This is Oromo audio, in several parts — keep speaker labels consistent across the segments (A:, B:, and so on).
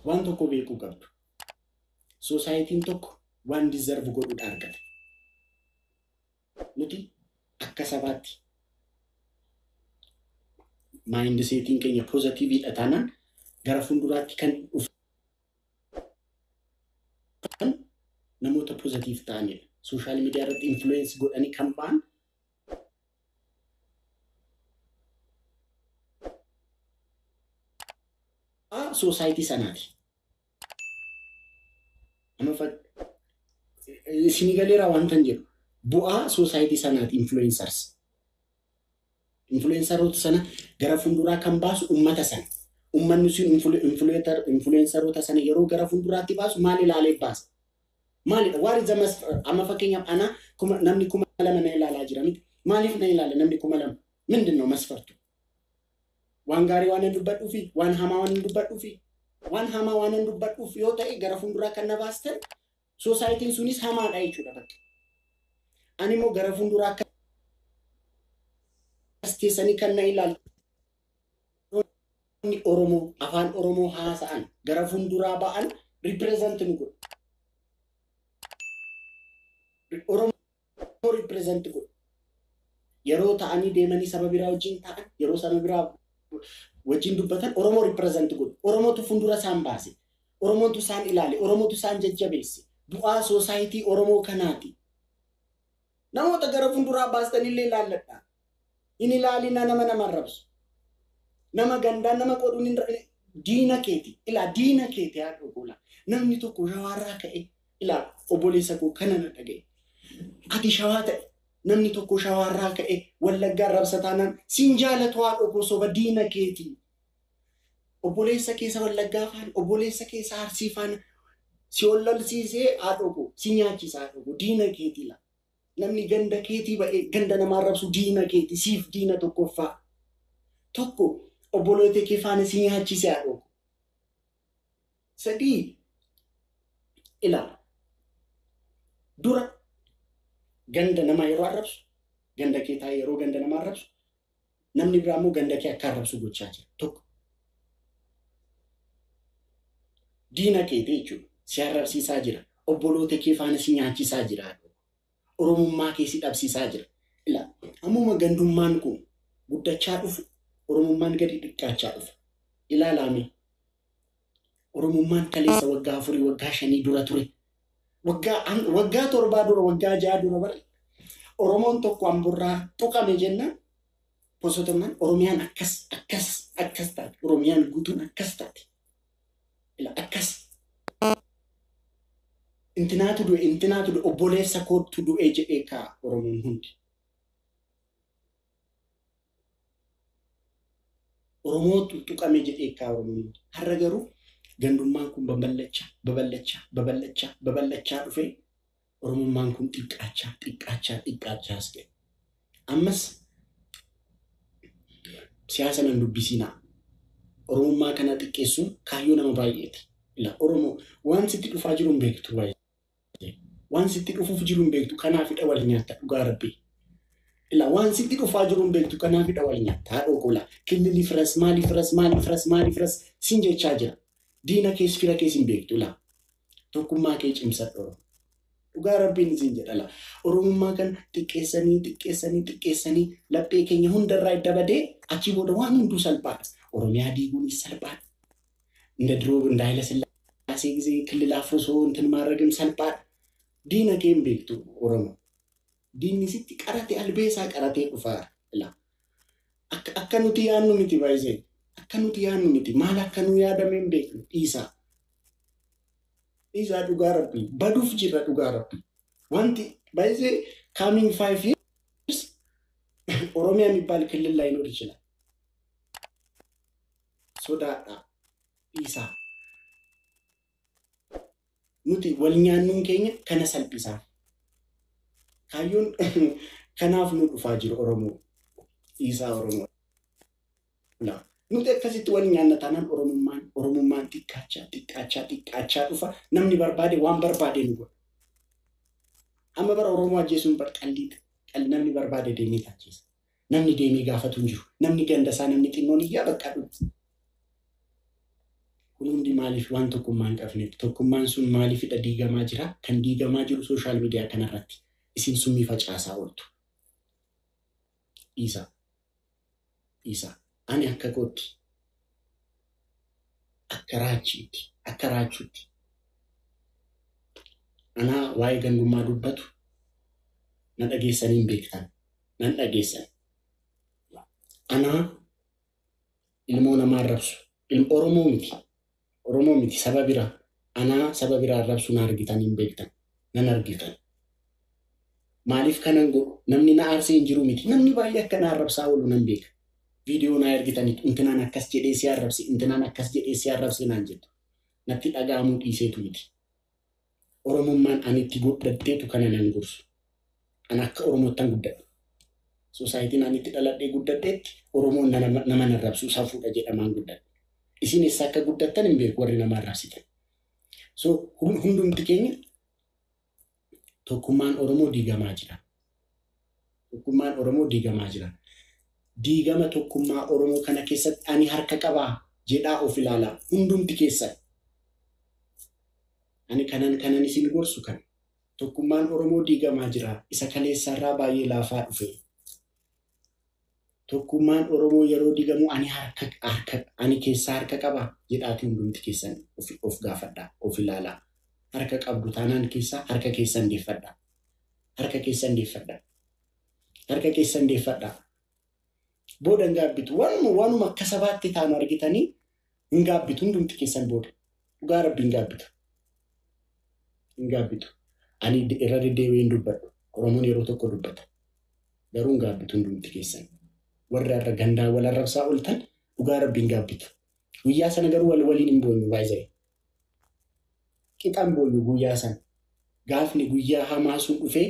A: waan tokko beekuu qabdu. Society tokko waan deserve godhu argata. Nuti akka sabaatti mind setting keenya positive dha taanaan gara fuulduraatti kan dhufu namoota positive ta'anidha. Social media irratti influence godhanii kan ba'an society sanaati. Sinigaleera waan tan jedhu bu'aa society sanaati influencers. Influenceroota sana gara fuulduraa kan baasu ummata sana. Ummanni sun influenceroota sana yeroo gara fuulduraatti baasu maal ilaalee baasa? Maalidha? What is the amma fakkeenyaaf ana namni 2,000 na ilaalaa jira miti. Maaliif na ilaala namni 2,000? Mindinoo masfartu? Waan gaarii waan dubbadhuu fi waan hamaa waan dubbadhuu fi waan hamaa waan dubbadhuu fi yoo ta'e gara fuulduraa kan na baastan society sunis hamaadha jechuudha bakka. Ani immoo gara fuulduraa kan teessanii kan na ilaalu Oromoo afaan Oromoo haasa'an gara fuulduraa ba'an represent nu godhu. Oromoo represent godhu. Yeroo ta'anii deemanii saba biraa wajjin ta'an yeroo saba biraa wajjin dubbatan Oromoo represent godhu. Oromootu fuuldura isaan baase. Oromootu isaan ilaale. Oromootu isaan jajjabeesse. Bu'aa society Oromoo kanaati. Namoota gara fuulduraa baastan illee ilaalladha. Inni ilaalina nama arrabsu. Nama gandaan nama qodhuun diina keeti. Ilaa diina keeti haa dhugula. Namni tokko shawaarraa ka'e ilaa obboleessa koo kana na dhaga'e. Ati shawaa ta'e namni tokko shawaarraa ka'e wallaggaa arrabsataanaan siin jaalatu haa dhugu soba diina keeti. Obboleessa keessa wallaggaa faana obboleessa keessa arsii faana si ollalsiisee haa dhugu si nyaachisa haa dhugu diina keeti la. Namni ganda keetii ba'e ganda nama arrabsu diina keeti siif diina tokkoffaa. Tokko obboloota kee faana si nyaachise haa dhugu. Sadii ilaala. Dura ganda nama yeroo arrabsu ganda kee taa'ee yeroo ganda nama arrabsu namni biraa immoo ganda kee akka arrabsu gochaa jira. Tokko diina keetii jechuudha si arrabsiisaa jira. Obboloota kee faana si nyaachisaa jira. Oromummaa kee si dhabsiisaa jira. Ilaa ammuma gandummaan kun guddachaa dhufu Oromummaan gadi dhiqqaachaa dhufa. Ilaalaame Oromummaan kaleessa waggaa 4 waggaa 5 dura ture. Waggaa 7 dura waggaa 6 dura bare Oromoon tokko amburraa tuqame jenna posotomnan Oromiyaan akkas taate. Oromiyaan guutuun akkas taate. Ila akkas intinaatu du'e obboleessa kootu du'e jedhee kaa Oromoon hundi. Oromootu tuqame jedhee kaa Oromoon hundi. Har'a garuu gandummaan kun babal'achaa dhufee Oromummaan kun xiqqaachaa ta'e. Ammas siyaasa nan dubbisinaa. Oromummaa kana xiqqeessuun kaayyoo nama baay'eeti. Ila Oromoo waan sitti dhufaa jiru hin beektu baay'ee. Waan sitti dhufuuf jiru hin beektu kanaafidha wal nyaatta dhugaa Rabbii. Ila waan sitti dhufaa jiru hin beektu kanaafidha wal nyaatta haadhoo kola. Killi firas maali firas sin jechaa jira. Diina kees fira kees hin beektu ila. Tokkummaa kee cimsadhu. Dhugaa Rabbiin isin jedha la. Oromummaa kan xiqqeessanii laphee keenya hundarraa idda badee achi booda waan hunduu salphaadha. Oromiyaa diiguunis salphaadha. Inda diroo Haayile Sillaasee gisee kilila Afrosoo እንትን ማድረግም salphaadha. Diina kee hin beektu Oromoo. Diinni sitti qarate albeesaa qaratee dhufaa ila. Akka nuti yaannu miti baay'ee. Akka nuti yaannu miti maal akka nu yaadame hin beeknu dhiisaa. Dhiisaa dhugaa Rabbii baduuf jirra dhugaa Rabbii. Wanti baay'ee coming 5 years Oromiyaa የሚባል ክልል ላይኖር ይችላል. Sodaadha dhiisaa. Nuti wal nyaannuun keenya kana salphisaa. Kaayyoon kanaaf nu dhufaa jiru Oromoo. Dhiisaa Oromoo. Nuti akkasitti wal nyaanna taanaan Oromummaan xiqqaachaa dhufa. Namni barbaade waan barbaade nu godha. Amma bara Oromoo ajjeesuun qalliidha. Namni barbaade deemee ajjeesa. Namni deemee gaafatu hin jiru. Namni gandasaa namni xinnoon iyyaa bakka dhufu. kun hundi maaliif waan tokkummaa hin qabneef tokkummaan sun maaliifidha diigamaa jira kan diigamaa jiru sooshaal miidiyaa kanarratti isin summii facaasaa ooltu isa ani akka kootti akka raachuutti anaa waa'ee gandummaa dubbatu nan dhageessaniin beektan nan dhageessan anaa ilmoo namaa arrabsu Oromoo miti saba biraa anaa saba biraa arrabsu na argitaniin beektan nan argitan maaliif kanan godhu namni na aarsee hin jiru miti namni baay'ee akka na arrabsaa oolu nan beeka viidiyoo na ergitaniit intinaan akkas jedhee si arrabsi intinaan akkas jedhee si arrabsi naan jettu natti dhaga'amuu dhiiseetu miti Oromummaan ani itti godhadheetu kana nan gorsu an akka Oromoottan guddadhe Societiin ani itti dhaladhee guddadheetti Oromoon nama arrabsuu safuudha jedhamaan guddadhe isin eessa akka guddattan hin beeku warri nama arrabsitan so hundumti keenya tokkummaan Oromoo diigamaa jira diigama tokkummaa Oromoo kana keessatti ani harka qabaa jedhaa of ilaalaa hundumti keessan ani kanan isin gorsu kan tokkummaan Oromoo diigamaa jira isa kaleessarraa baay'ee laafaa dhufe tokkummaan Oromoo yeroo diigamu ani keessaa harka qabaa jedhaati hundumti keessan of gaafadhaa of ilaalaa harka qabdu taanaan keessaa harka keessan deeffadhaa booda gaabbitu waanuma akka sabaatti taanu argitanii hin gaabbitu hundumti keessan booda dhugaa rabbiin gaabbitu ani irra deddeebiin dubbadhu Oromoon yeroo tokko dubbata garuu hin gaabbitu hundumti keessan warra irra gandaa wal arrabsaa ooltan dhugaa rabbiin gaabbitu guyyaa sana garuu waliin hin boonyu baay'ee qixaan boonyu guyyaa sana gaafni guyyaa hamaa sun dhufee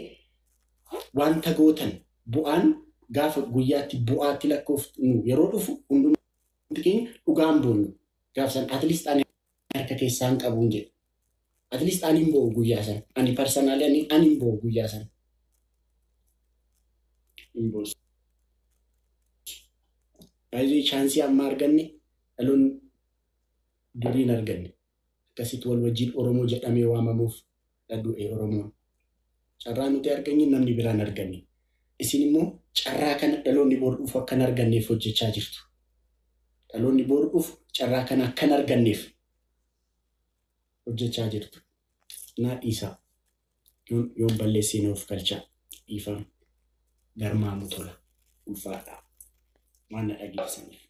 A: wanta gootan bu'aan gaafa guyyaatti bu'aatti lakkooftu yeroo dhufu hundumti keenya dhugaan boonyu gaafsan at least ani harka keessaan qabuun jedhu at least ani hin bo'u guyyaa sana ani personally ani hin bo'u guyyaa sana hin bo'u baay'ee chaansii amma arganne dhaloon duriin arganne akkasitti wal wajjin Oromoo jedhamee waamamuuf dhadhu'ee Oromoon carraa nuti arganne namni biraan arganne isin immoo carraa kana dhaloonni bor dhufu akka arganneef hojjechaa jirtu dhaloonni bor dhufu carraa kana akka arganneef hojjechaa jirtu naa dhiisaa yoo balleessine of galchaa dhiifama garmaamu tola ulfaadhaa waan na dhageessaniif